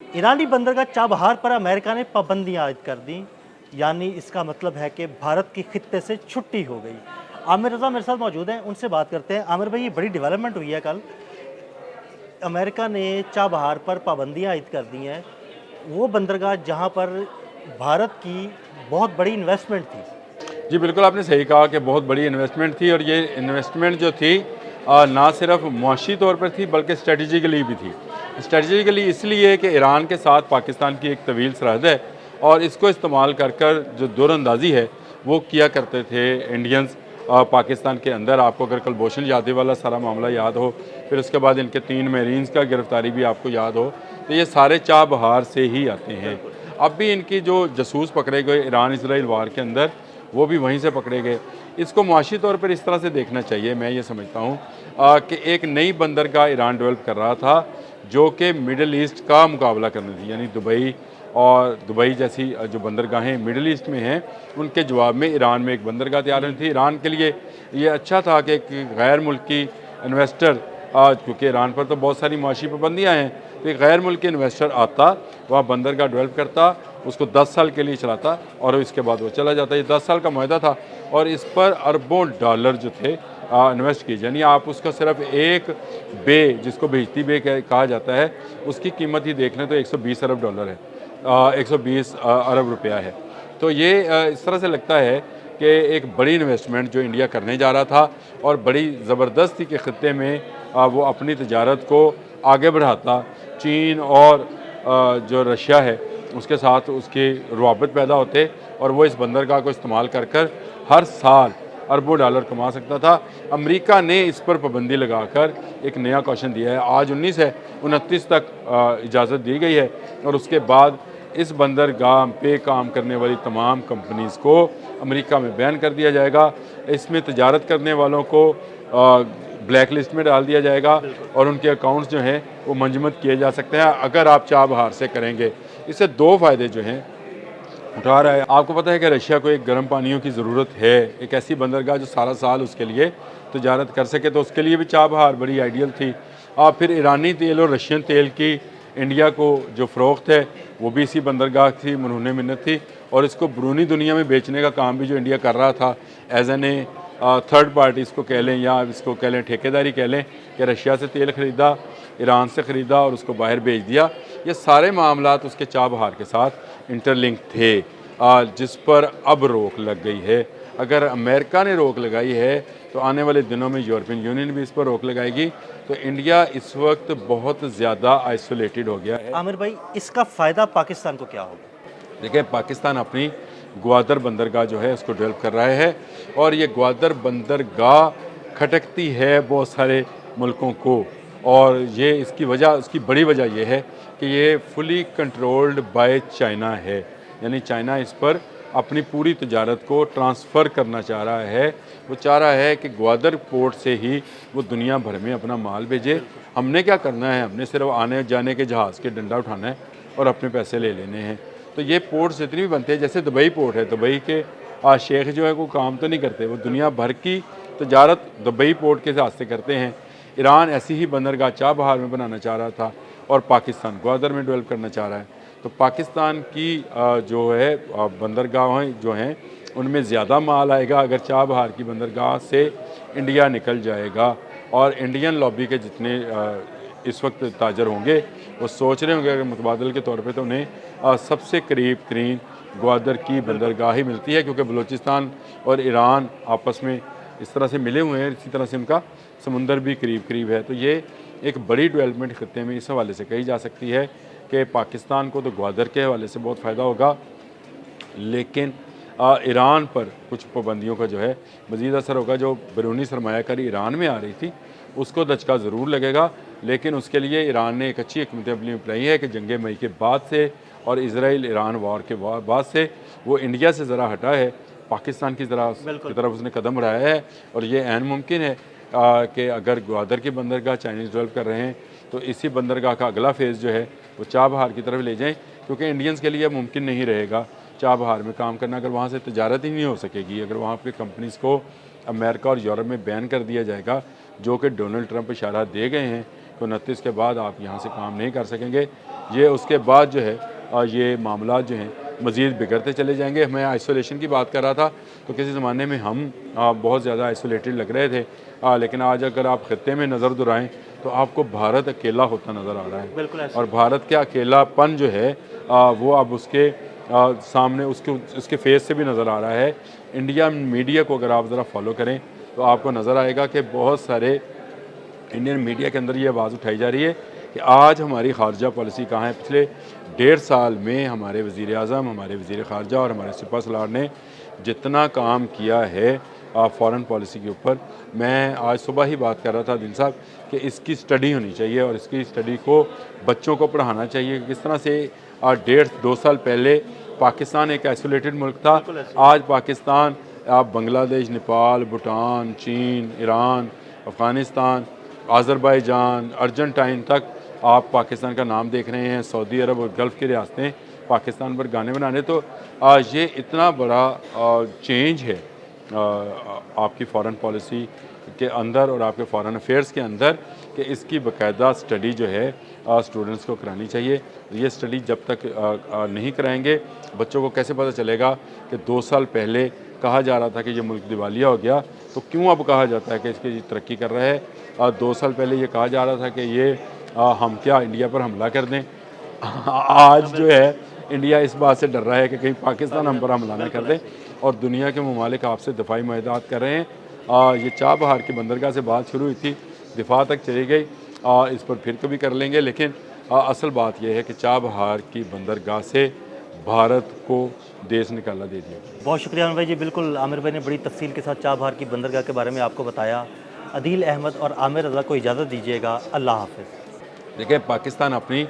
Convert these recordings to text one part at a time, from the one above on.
ईरानी बंदरगाह चाबहार पर अमेरिका ने पाबंदियां आयद कर दी, यानी इसका मतलब है कि भारत की खित्ते से छुट्टी हो गई। आमिर रज़ा मेरे साथ मौजूद हैं, उनसे बात करते हैं। आमिर भाई, ये बड़ी डेवलपमेंट हुई है कल। अमेरिका ने चाबहार पर पाबंदियां आयद कर दी हैं, वो बंदरगाह जहां पर भारत की बहुत बड़ी इन्वेस्टमेंट थी। जी बिल्कुल, आपने सही कहा कि बहुत बड़ी इन्वेस्टमेंट थी और ये इन्वेस्टमेंट जो थी ना सिर्फ मुआशी तौर पर थी बल्कि स्ट्रेटजिकली भी थी। स्ट्रेटजिकली इसलिए कि ईरान के साथ पाकिस्तान की एक तवील सरहद है और इसको इस्तेमाल कर कर जो दूरंदाजी है वो किया करते थे इंडियंस पाकिस्तान के अंदर। आपको अगर कुलभूषण यादव वाला सारा मामला याद हो, फिर उसके बाद इनके 3 मेरीन्स का गिरफ्तारी भी आपको याद हो, तो ये सारे चाबहार से ही आते हैं। अब भी इनकी जो जासूस पकड़े गए ईरान इसराइल वार के अंदर, वो भी वहीं से पकड़े गए। इसको मुआशी तौर पर इस तरह से देखना चाहिए, मैं ये समझता हूँ कि एक नई बंदरगाह ईरान डेवलप कर रहा था जो कि मिडल ईस्ट का मुकाबला करनी थी, यानी दुबई और दुबई जैसी जो बंदरगाहें मिडल ईस्ट में हैं, उनके जवाब में ईरान में एक बंदरगाह तैयार होनी थी। ईरान के लिए ये अच्छा था कि एक गैर मुल्की इन्वेस्टर, क्योंकि ईरान पर तो बहुत सारी मुआशी पाबंदियाँ हैं, तो एक गैर मुल्की इन्वेस्टर आता, वह बंदरगाह डेवलप करता, उसको 10 साल के लिए चलाता और इसके बाद वो चला जाता। ये 10 साल का मुआहदा था और इस पर अरबों डॉलर जो थे इन्वेस्ट किए। यानी आप उसका सिर्फ एक बे, जिसको भेजती बे कहा जाता है, उसकी कीमत ही देख लें तो 120 अरब डॉलर है, 120 अरब रुपया है। तो ये इस तरह से लगता है कि एक बड़ी इन्वेस्टमेंट जो इंडिया करने जा रहा था और बड़ी ज़बरदस्ती के ख़त्े में वो अपनी तजारत को आगे बढ़ाता। चीन और जो रशिया है उसके साथ उसके रवाबत पैदा होते और वो इस बंदरगाह को इस्तेमाल कर कर हर साल अरबों डॉलर कमा सकता था। अमेरिका ने इस पर पाबंदी लगाकर एक नया क्वेश्चन दिया है। आज 19 है, 29 तक इजाज़त दी गई है और उसके बाद इस बंदरगाह पे काम करने वाली तमाम कंपनीज़ को अमेरिका में बैन कर दिया जाएगा। इसमें तजारत करने वालों को ब्लैक लिस्ट में डाल दिया जाएगा और उनके अकाउंट्स जो हैं वो मंजमद किए जा सकते हैं अगर आप चाबहार से करेंगे। इससे दो फ़ायदे जो हैं उठा रहा है। आपको पता है कि रशिया को एक गर्म पानियों की ज़रूरत है, एक ऐसी बंदरगाह जो सारा साल उसके लिए तजारत कर सके, तो उसके लिए भी चाबहार बड़ी आइडियल थी। फिर ईरानी तेल और रशियन तेल की इंडिया को जो फ़रोख्त है वो भी इसी बंदरगाह की मरहून मिन्नत थी और इसको बैरूनी दुनिया में बेचने का काम भी जो इंडिया कर रहा था as an a third party इसको कह लें या इसको कह लें ठेकेदारी कह लें, कि रशिया से तेल ख़रीदा, ईरान से ख़रीदा और उसको बाहर भेज दिया। ये सारे मामलात उसके चाबहार के साथ इंटरलिंक थे, जिस पर अब रोक लग गई है। अगर अमेरिका ने रोक लगाई है तो आने वाले दिनों में यूरोपियन यूनियन भी इस पर रोक लगाएगी। तो इंडिया इस वक्त बहुत ज़्यादा आइसोलेटेड हो गया है। आमिर भाई, इसका फ़ायदा पाकिस्तान को क्या होगा? देखिए, पाकिस्तान अपनी ग्वादर बंदरगाह जो है उसको डेवलप कर रहा है और ये ग्वादर बंदरगाह खटकती है बहुत सारे मुल्कों को और ये इसकी वजह, उसकी बड़ी वजह यह है कि ये फुली कंट्रोल्ड बाय चाइना है। यानी चाइना इस पर अपनी पूरी तजारत को ट्रांसफ़र करना चाह रहा है। वो चाह रहा है कि ग्वादर पोर्ट से ही वो दुनिया भर में अपना माल भेजे। हमने क्या करना है, हमने सिर्फ आने जाने के जहाज़ के डंडा उठाना है और अपने पैसे ले लेने हैं। तो ये पोर्ट्स इतनी भी बनते हैं, जैसे दुबई पोर्ट है, दुबई के शेख जो है वो काम तो नहीं करते, वो दुनिया भर की तजारत दुबई पोर्ट के रास्ते करते हैं। ईरान ऐसी ही बंदरगाह चाबहार में बनाना चाह रहा था और पाकिस्तान ग्वादर में डेवलप करना चाह रहा है। तो पाकिस्तान की जो है बंदरगाहें जो हैं उनमें ज़्यादा माल आएगा अगर चाबहार की बंदरगाह से इंडिया निकल जाएगा। और इंडियन लॉबी के जितने इस वक्त ताजर होंगे वो सोच रहे होंगे अगर मुतबादल के तौर पे, तो उन्हें सबसे करीब तरीन ग्वादर की बंदरगाह ही मिलती है, क्योंकि बलूचिस्तान और ईरान आपस में इस तरह से मिले हुए हैं, इसी तरह से उनका समुंदर भी करीब करीब है। तो ये एक बड़ी डेवलपमेंट खत्े में इस हवाले से कही जा सकती है कि पाकिस्तान को तो ग्वादर के हवाले से बहुत फ़ायदा होगा, लेकिन ईरान पर कुछ पाबंदियों का जो है मज़ीद असर होगा। जो बैरूनी सरमायाकारी ईरान में आ रही थी उसको दचका ज़रूर लगेगा, लेकिन उसके लिए ईरान ने एक अच्छी हिकमत अमली अपनाई है कि जंग मई के बाद से और इसराइल ईरान वार के बाद से वो इंडिया से ज़रा हटा है, पाकिस्तान की तरफ उसने कदम बढ़ाया है। और ये ऐन मुमकिन है कि अगर ग्वादर की बंदरगाह चाइनीज़ डेवलप कर रहे हैं तो इसी बंदरगाह का अगला फ़ेज़ जो है वो चाबहार की तरफ ले जाएँ, क्योंकि इंडियंस के लिए मुमकिन नहीं रहेगा चाबहार में काम करना अगर वहाँ से तजारत ही नहीं हो सकेगी। अगर वहाँ पे कंपनीज़ को अमेरिका और यूरोप में बैन कर दिया जाएगा, जो कि डोनाल्ड ट्रंप इशारा दे गए हैं तो 29 के बाद आप यहाँ से काम नहीं कर सकेंगे। ये उसके बाद जो है ये मामला जो हैं मज़ीद बिगड़ते चले जाएंगे। मैं आइसोलेशन की बात कर रहा था तो किसी ज़माने में हम बहुत ज़्यादा आइसोलेटेड लग रहे थे, लेकिन आज अगर आप ख़त्े में नज़र दुराएं तो आपको भारत अकेला होता नज़र आ रहा है। बिल्कुल ऐसे। और भारत के अकेलापन जो है वो अब उसके सामने उसके फेस से भी नज़र आ रहा है। इंडिया मीडिया को अगर आप ज़रा फॉलो करें तो आपको नज़र आएगा कि बहुत सारे इंडियन मीडिया के अंदर ये आवाज़ उठाई जा रही है कि आज हमारी खारजा पॉलिसी कहाँ है। पिछले 1.5 साल में हमारे वज़ीर आज़म, हमारे वज़ीर ख़ारजा और हमारे सिपह सलार ने जितना काम किया है फ़ॉरेन पॉलिसी के ऊपर, मैं आज सुबह ही बात कर रहा था दिल साहब कि इसकी स्टडी होनी चाहिए और इसकी स्टडी को बच्चों को पढ़ाना चाहिए। किस तरह से 1.5-2 साल पहले पाकिस्तान एक आइसोलेटेड मुल्क था, आज पाकिस्तान आप बांग्लादेश, नेपाल, भूटान, चीन, ईरान, अफ़गानिस्तान, आज़रबाईजान, अर्जेंटाइन तक आप पाकिस्तान का नाम देख रहे हैं। सऊदी अरब और गल्फ़ की रियासतें पाकिस्तान पर गाने बनाने, तो ये इतना बड़ा चेंज है आपकी फ़ॉरेन पॉलिसी के अंदर और आपके फ़ॉरेन अफेयर्स के अंदर कि इसकी बाकायदा स्टडी जो है स्टूडेंट्स को करानी चाहिए। ये स्टडी जब तक नहीं कराएंगे बच्चों को कैसे पता चलेगा कि 2 साल पहले कहा जा रहा था कि ये मुल्क दिवालिया हो गया, तो क्यों अब कहा जाता है कि इसकी ये तरक्की कर रहा है। 2 साल पहले ये कहा जा रहा था कि ये हम क्या इंडिया पर हमला कर दें। आज जो है इंडिया इस बात से डर रहा है कि कहीं पाकिस्तान हम पर हमला ना कर दें, और दुनिया के ममालिक आपसे दफाई मुआहदात कर रहे हैं। ये चाबहार की बंदरगाह से बात शुरू हुई थी, दिफा तक चली गई, इस पर फिर कभी कर लेंगे, लेकिन असल बात यह है कि चाबहार की बंदरगाह से भारत को देश निकाला दे दिया। बहुत शुक्रिया आमिर भाई जी। बिल्कुल आमिर भाई ने बड़ी तफसील के साथ चाबहार की बंदरगाह के बारे में आपको बताया। अदील अहमद और आमिर रज़ा को इजाज़त दीजिएगा। अल्लाह हाफ़िज़। देखिए, पाकिस्तान अपनी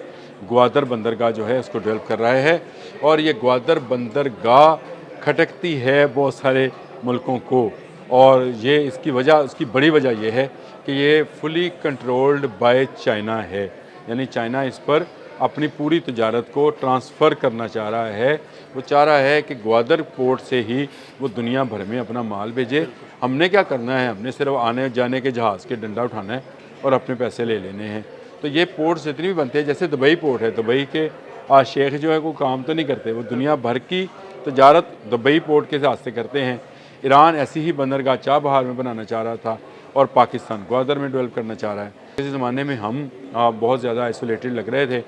ग्वादर बंदरगाह जो है उसको डेवलप कर रहा है, और ये ग्वादर बंदरगाह खटकती है बहुत सारे मुल्कों को, और ये इसकी वजह, उसकी बड़ी वजह यह है कि ये फुली कंट्रोल्ड बाय चाइना है। यानी चाइना इस पर अपनी पूरी तजारत को ट्रांसफ़र करना चाह रहा है। वो चाह रहा है कि ग्वादर पोर्ट से ही वो दुनिया भर में अपना माल भेजे। हमने क्या करना है, हमने सिर्फ आने जाने के जहाज़ के डंडा उठाना है और अपने पैसे ले लेने हैं। तो ये पोर्ट्स इतनी भी बनते हैं, जैसे दुबई पोर्ट है, दुबई के शेख जो है वो काम तो नहीं करते, वो दुनिया भर की तजारत दुबई पोर्ट के हिसाब से करते हैं। ईरान ऐसी ही बंदरगाह चाबहार में बनाना चाह रहा था, और पाकिस्तान ग्वादर में डेवलप करना चाह रहा है। किसी ज़माने में हम बहुत ज़्यादा आइसोलेटेड लग रहे थे,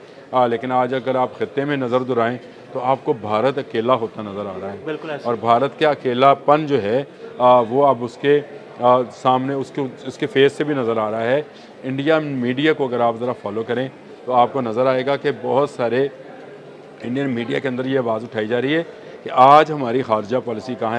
लेकिन आज अगर आप ख़त्े में नज़र दुराएं तो आपको भारत अकेला होता नज़र आ रहा है। बिल्कुल ऐसे। और भारत के अकेलापन जो है वो अब उसके सामने उसके फेस से भी नज़र आ रहा है। इंडिया मीडिया को अगर आप ज़रा फॉलो करें तो आपको नज़र आएगा कि बहुत सारे इंडियन मीडिया के अंदर ये आवाज़ उठाई जा रही है कि आज हमारी खारजा पॉलिसी कहाँ है।